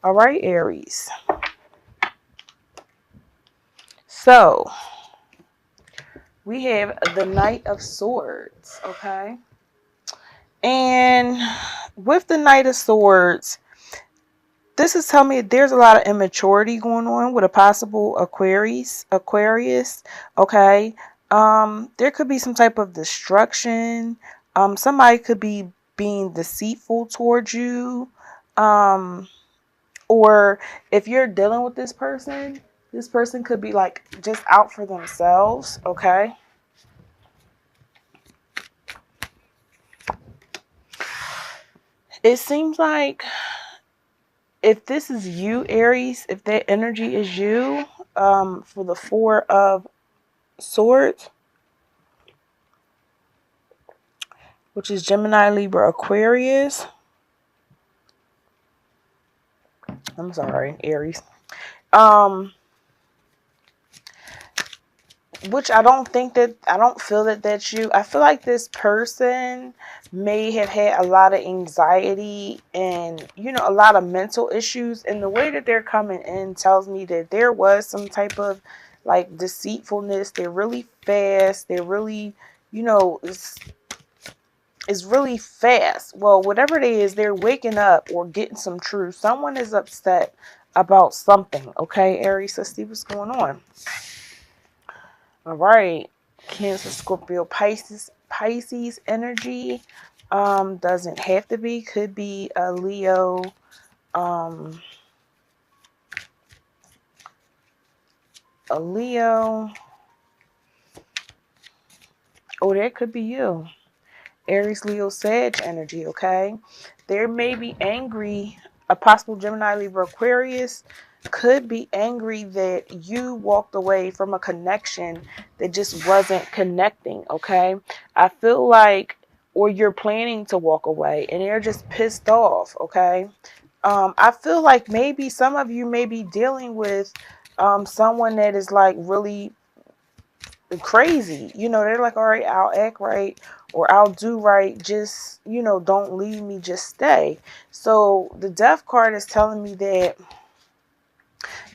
All right, Aries. So we have the Knight of Swords, okay? And with the Knight of Swords, this is telling me there's a lot of immaturity going on with a possible Aquarius, okay? There could be some type of destruction. Somebody could be being deceitful towards you. Um, or if you're dealing with this person could be like just out for themselves, okay? It seems like if this is you, Aries, if that energy is you, for the Four of Swords, which is Gemini, Libra, Aquarius. I'm sorry, Aries. Um, which I don't feel that that's you. I feel like this person may have had a lot of anxiety and, a lot of mental issues. And the way that they're coming in tells me that there was some type of like deceitfulness. They're really fast. They're really, it's really fast. Well, whatever it is, they're waking up or getting some truth. Someone is upset about something. Okay, Aries, let's see what's going on. All right, Cancer, Scorpio, Pisces energy. Doesn't have to be. Could be a Leo. Um, a Leo. Oh, that could be you. Aries, Leo, Sag energy. Okay, there may be angry. A possible Gemini, Libra, Aquarius could be angry that you walked away from a connection that just wasn't connecting. Okay, I feel like, or you're planning to walk away and they're just pissed off. Okay, I feel like maybe some of you may be dealing with someone that is like really crazy. They're like, all right, I'll act right or I'll do right. Just, don't leave me, just stay. So the death card is telling me that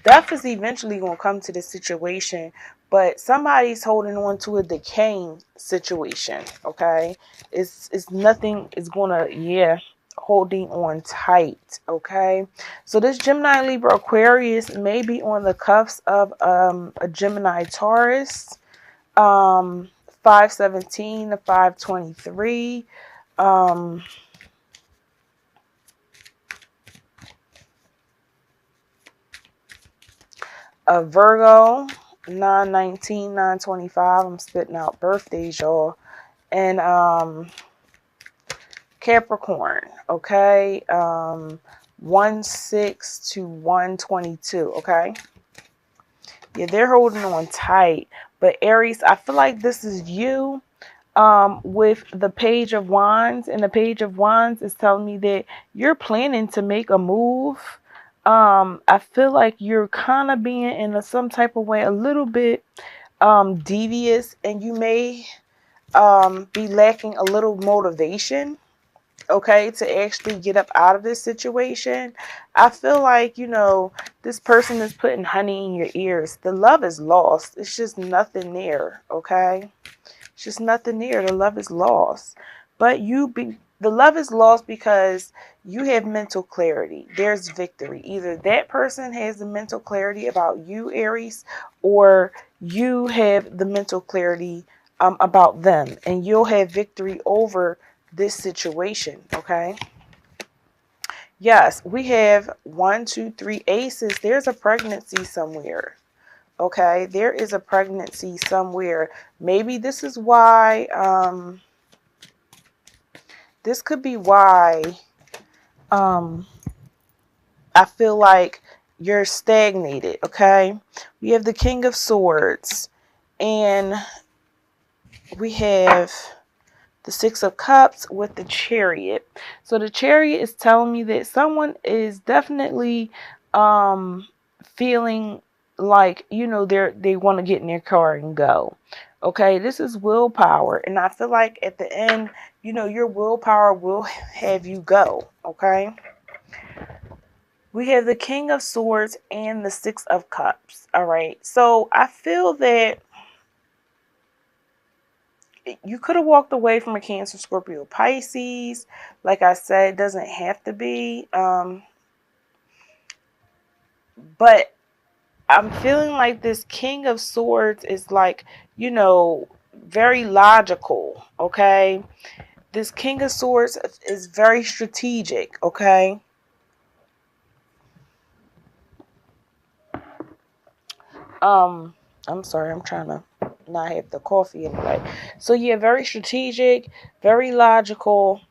death is eventually going to come to this situation, but somebody's holding on to a decaying situation. Okay, it's nothing is going to, holding on tight. Okay, so this Gemini, Libra, Aquarius may be on the cuffs of a Gemini, Taurus, 517 to 523. A Virgo, 919, 925. I'm spitting out birthdays, y'all. And Capricorn, okay? 1/6 to 122, okay? Yeah, they're holding on tight. But Aries, I feel like this is you. With the Page of Wands, and the Page of Wands is telling me that you're planning to make a move. I feel like you're kind of being in some type of way a little bit devious, and you may be lacking a little motivation, okay, to actually get up out of this situation. I feel like, this person is putting honey in your ears. The love is lost. It's just nothing there, okay? It's just nothing there. The love is lost. But the love is lost because you have mental clarity. There's victory. Either that person has the mental clarity about you, Aries, or you have the mental clarity about them, and you'll have victory over this situation. Okay. Yes, we have 1, 2, 3 aces. There's a pregnancy somewhere. Okay, there is a pregnancy somewhere. Maybe this is why, this could be why um, I feel like you're stagnated, okay? We have the King of Swords, and we have the Six of Cups with the Chariot. So the Chariot is telling me that someone is definitely feeling like, they want to get in their car and go. Okay, this is willpower, and I feel like at the end, your willpower will have you go. Okay, We have the King of Swords and the Six of Cups. All right. So I feel that you could have walked away from a Cancer, Scorpio, Pisces. Like I said, it doesn't have to be. But I'm feeling like this King of Swords is like, very logical. Okay. This King of Swords is very strategic. Okay. I'm sorry, I'm trying to not have the coffee in the way. So yeah, very strategic, very logical.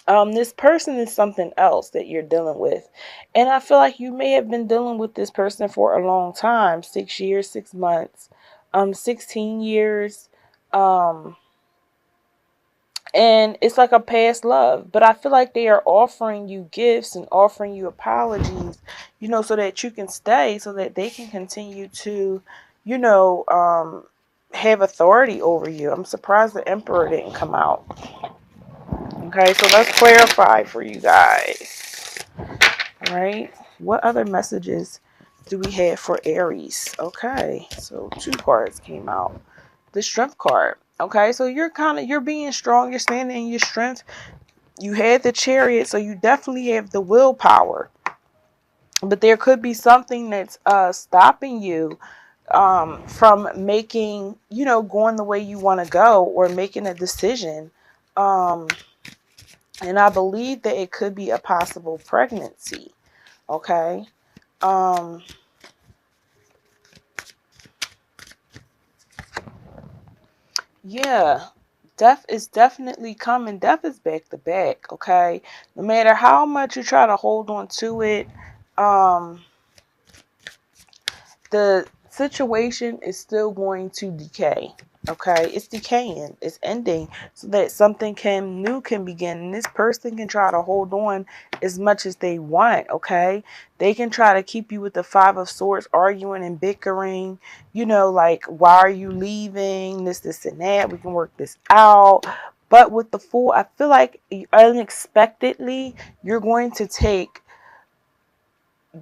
This person is something else that you're dealing with. And I feel like you may have been dealing with this person for a long time, 6 years, 6 months, 16 years. Um, and it's like a past love, but I feel like they are offering you gifts and offering you apologies, so that you can stay, so that they can continue to, you know um have authority over you. I'm surprised the Emperor didn't come out. Okay, so let's clarify for you guys. All right, what other messages do we have for Aries? Okay, so 2 cards came out. The Strength card. Okay, so you're being strong, you're standing in your strength. You had the Chariot, so you definitely have the willpower. But there could be something that's stopping you from making, going the way you want to go, or making a decision. And I believe that it could be a possible pregnancy. Okay. Um, yeah. Death is definitely coming. Death is back to back. Okay. No matter how much you try to hold on to it, um, the situation is still going to decay. Okay, it's decaying, it's ending, so that something new can begin. And this person can try to hold on as much as they want. Okay, they can try to keep you with the Five of Swords, arguing and bickering. Like, why are you leaving? This, and that. We can work this out. But with the Fool, I feel like unexpectedly you're going to take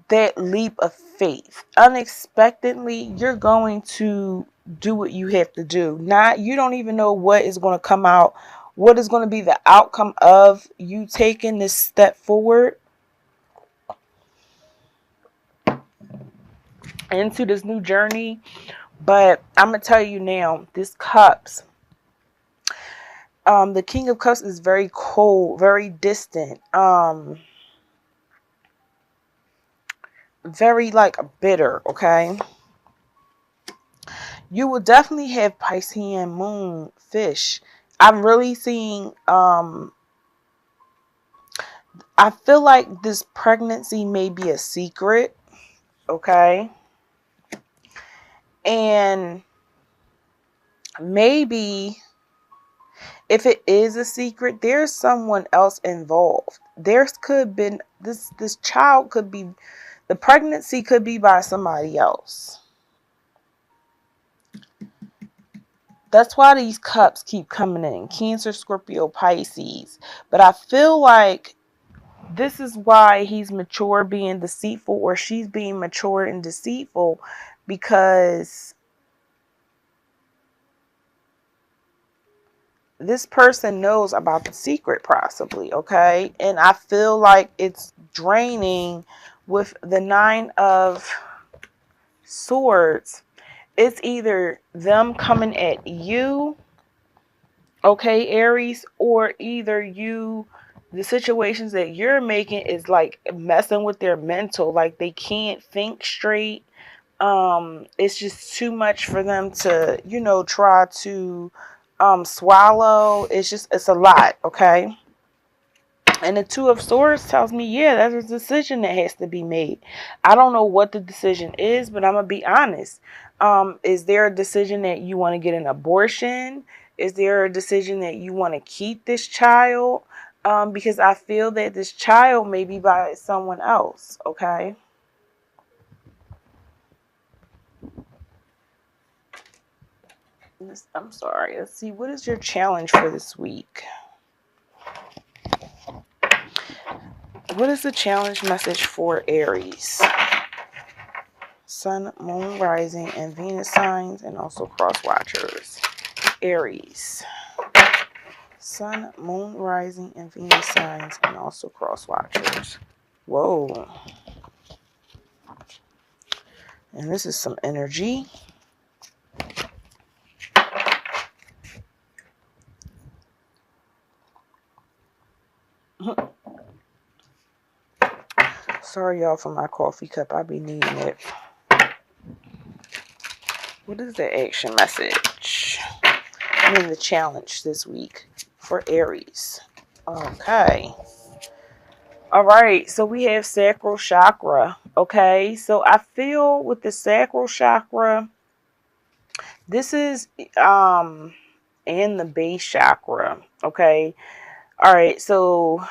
that leap of faith. Unexpectedly, you're going to do what you have to do. You don't even know what is going to come out, what is going to be the outcome of you taking this step forward into this new journey. But I'm going to tell you now, this Cups, the King of Cups is very cold, very distant, very like bitter. Okay, you will definitely have Piscean moon, fish. I'm really seeing, I feel like this pregnancy may be a secret. Okay. And maybe if it is a secret, there's someone else involved. There could been this child could be, the pregnancy could be by somebody else. That's why these cups keep coming in. Cancer, Scorpio, Pisces. But I feel like this is why he's mature being deceitful, or she's being mature and deceitful, because this person knows about the secret possibly. Okay. And I feel like it's draining with the Nine of Swords. It's either them coming at you, okay, Aries, or either the situations that you're making is like messing with their mental, like they can't think straight. It's just too much for them to, try to swallow. It's a lot. Okay. And the Two of Swords tells me, yeah, there's a decision that has to be made. I don't know what the decision is, but I'm going to be honest. Is there a decision that you want to get an abortion? Is there a decision that you want to keep this child? Because I feel that this child may be by someone else. Okay. I'm sorry. Let's see. What is your challenge for this week? What is the challenge message for Aries? Sun, Moon, Rising, and Venus signs, and also cross watchers. Aries. Sun, Moon, Rising, and Venus signs, and also cross watchers. Whoa. And this is some energy. Sorry, y'all, for my coffee cup. I be needing it. What is the action message? I mean, the challenge this week for Aries. Okay. All right. So we have sacral chakra. Okay. So I feel with the sacral chakra, this is and the base chakra. Okay. All right. So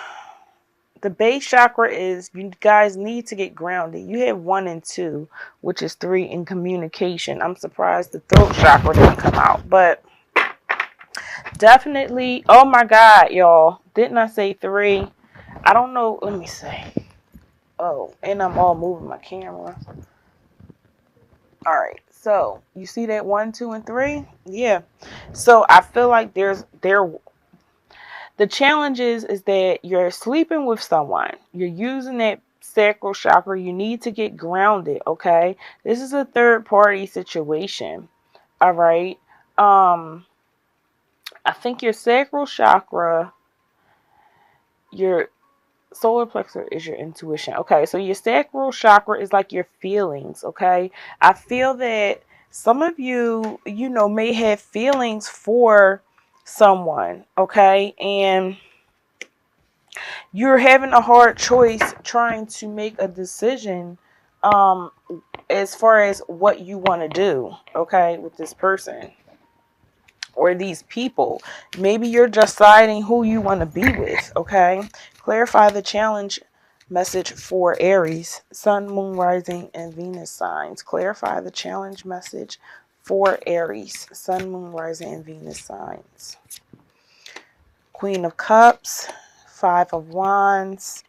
the base chakra is, you guys need to get grounded. You have 1 and 2, which is 3 in communication. I'm surprised the throat chakra didn't come out, but definitely. Oh my God, y'all. Didn't I say 3? I don't know. Let me see. Oh, and I'm all moving my camera. All right. So you see that 1, 2, and 3? Yeah. So I feel like the challenge is that you're sleeping with someone. You're using that sacral chakra. You need to get grounded, okay? This is a third party situation. All right. I think your sacral chakra, your solar plexus is your intuition. Okay, so your sacral chakra is like your feelings, okay? I feel that some of you, may have feelings for someone, okay? And you're having a hard choice trying to make a decision as far as what you want to do, okay, with this person or these people. Maybe you're deciding who you want to be with, okay? Clarify the challenge message for Aries, Sun, Moon, Rising, and Venus signs. Clarify the challenge message for Aries, Sun, Moon, Rising, and Venus signs. Queen of Cups, 5 of Wands,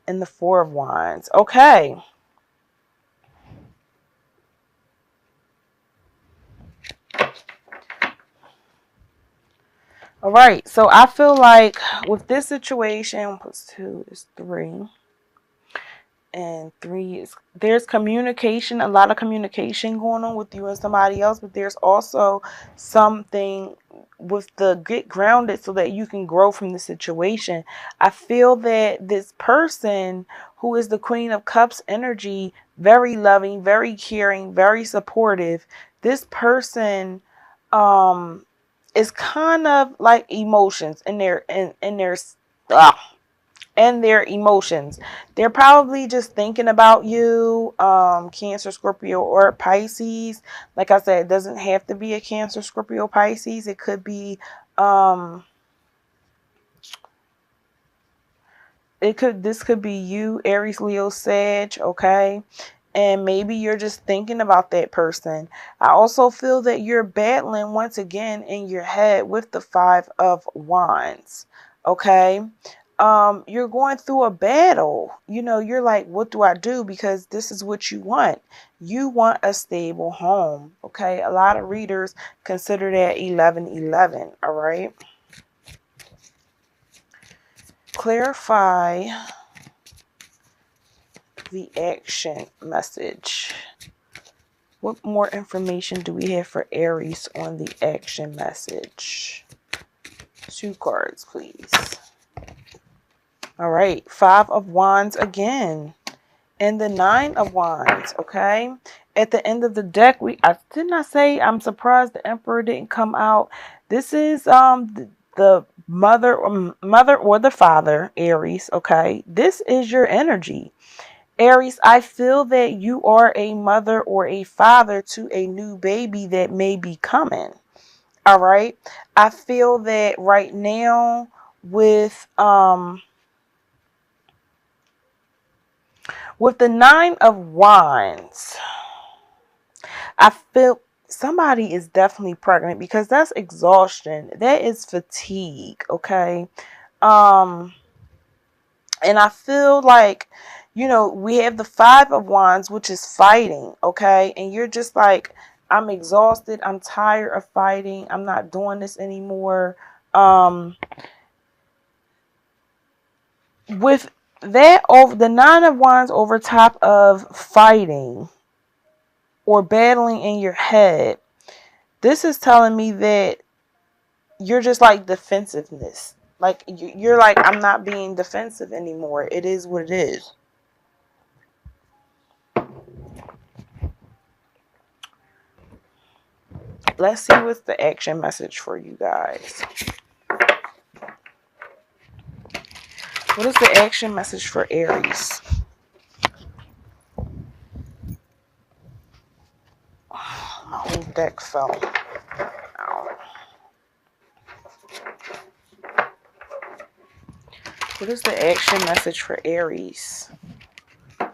and the 4 of Wands. Okay. All right. So I feel like with this situation, +2 is 3. And 3 is, there's communication, a lot of communication going on with you and somebody else, but there's also something with the get grounded so that you can grow from the situation. I feel that this person who is the Queen of Cups energy, very loving, very caring, very supportive, this person is kind of like emotions in their and their emotions. They're probably just thinking about you, Cancer, Scorpio, or Pisces. Like I said, it doesn't have to be a Cancer, Scorpio, Pisces. It could be, this could be you, Aries, Leo, Sag, okay? And maybe you're just thinking about that person. I also feel that you're battling once again in your head with the 5 of Wands, okay? You're going through a battle. You're like, what do I do? Because this is what you want. You want a stable home, okay? A lot of readers consider that 1111, all right? Clarify the action message. What more information do we have for Aries on the action message? 2 cards, please. All right, 5 of Wands again. And the 9 of Wands, okay? At the end of the deck, I did not say I'm surprised the Emperor didn't come out. This is the mother or the father, Aries, okay? This is your energy. Aries, I feel that you are a mother or a father to a new baby that may be coming. All right. I feel that right now with the 9 of Wands, I feel somebody is definitely pregnant because that's exhaustion. That is fatigue, okay? And I feel like, we have the Five of Wands, which is fighting, okay? And you're just like, I'm exhausted. I'm tired of fighting. I'm not doing this anymore. With that, over the Nine of Wands over top of fighting or battling in your head, this is telling me that you're just like defensiveness. Like you're like, I'm not being defensive anymore. It is what it is. Let's see what's the action message for you guys. What is the action message for Aries? My whole deck fell out. What is the action message for Aries? And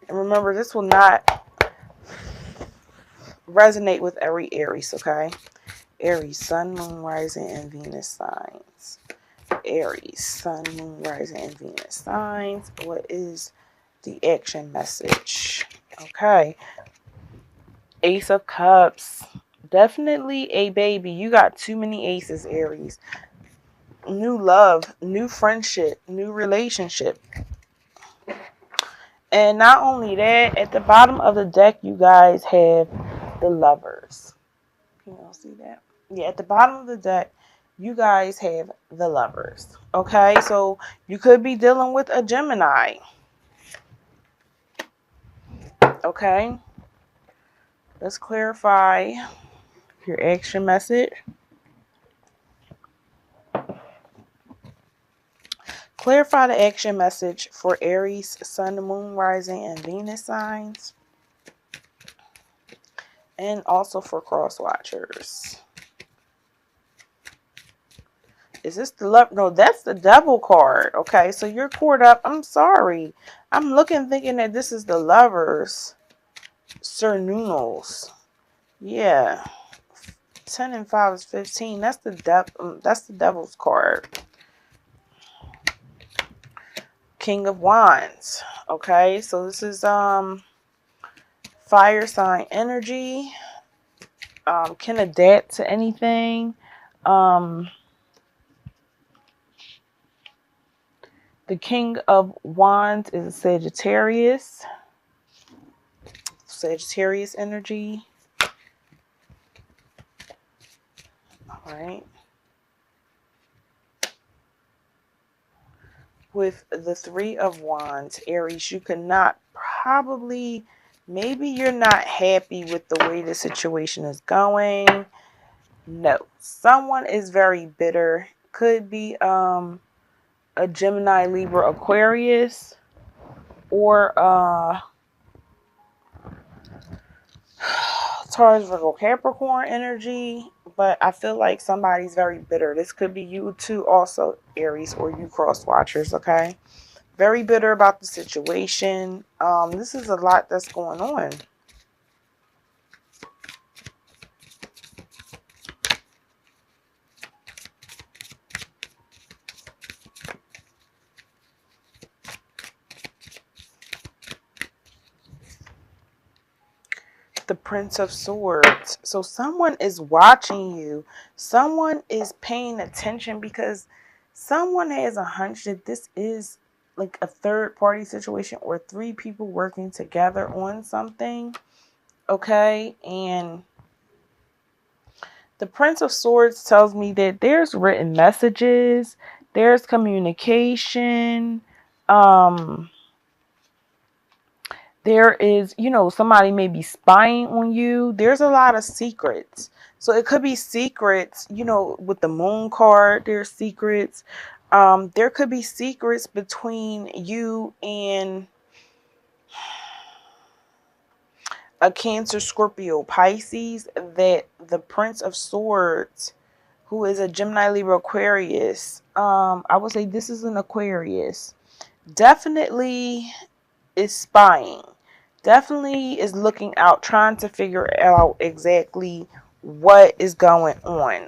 remember, this will not resonate with every Aries, okay? Aries, Sun, Moon, Rising, and Venus signs. Aries, Sun, Moon, Rising, and Venus signs. What is the action message? Okay. Ace of Cups. Definitely a baby. You got too many aces, Aries. New love, new friendship, new relationship. And not only that, at the bottom of the deck, you guys have the Lovers. Can you all see that? Yeah, at the bottom of the deck, you guys have the Lovers. Okay, so you could be dealing with a Gemini. Okay, let's clarify your action message. Clarify the action message for Aries, Sun, Moon, Rising, and Venus signs. And also for cross watchers. Is this the love? No, that's the Devil card. Okay, so you're caught up. I'm sorry. I'm looking thinking that this is the Lovers. Sir Nunos. Yeah. 10 and 5 is 15. That's the Devil's card. King of Wands. Okay, so this is fire sign energy. Can adapt to anything. The King of Wands is a Sagittarius. Sagittarius energy. All right. With the Three of Wands, Aries, you cannot probably, maybe you're not happy with the way the situation is going. No, someone is very bitter. Could be a Gemini, Libra, Aquarius, or Taurus, Virgo, Capricorn energy. But I feel like somebody's very bitter. This could be you too, also Aries, or you cross watchers. Okay. Very bitter about the situation. This is a lot that's going on. The Prince of Swords. So someone is watching you. Someone is paying attention because someone has a hunch that this is like a third party situation or three people working together on something. Okay. And the Prince of Swords tells me that there's written messages, there's communication, there is, somebody may be spying on you. There's a lot of secrets. So it could be secrets, with the Moon card, there's secrets. There could be secrets between you and a Cancer, Scorpio, Pisces that the Prince of Swords, who is a Gemini, Libra, Aquarius, I would say this is an Aquarius, definitely is spying. Definitely is looking out, trying to figure out exactly what is going on.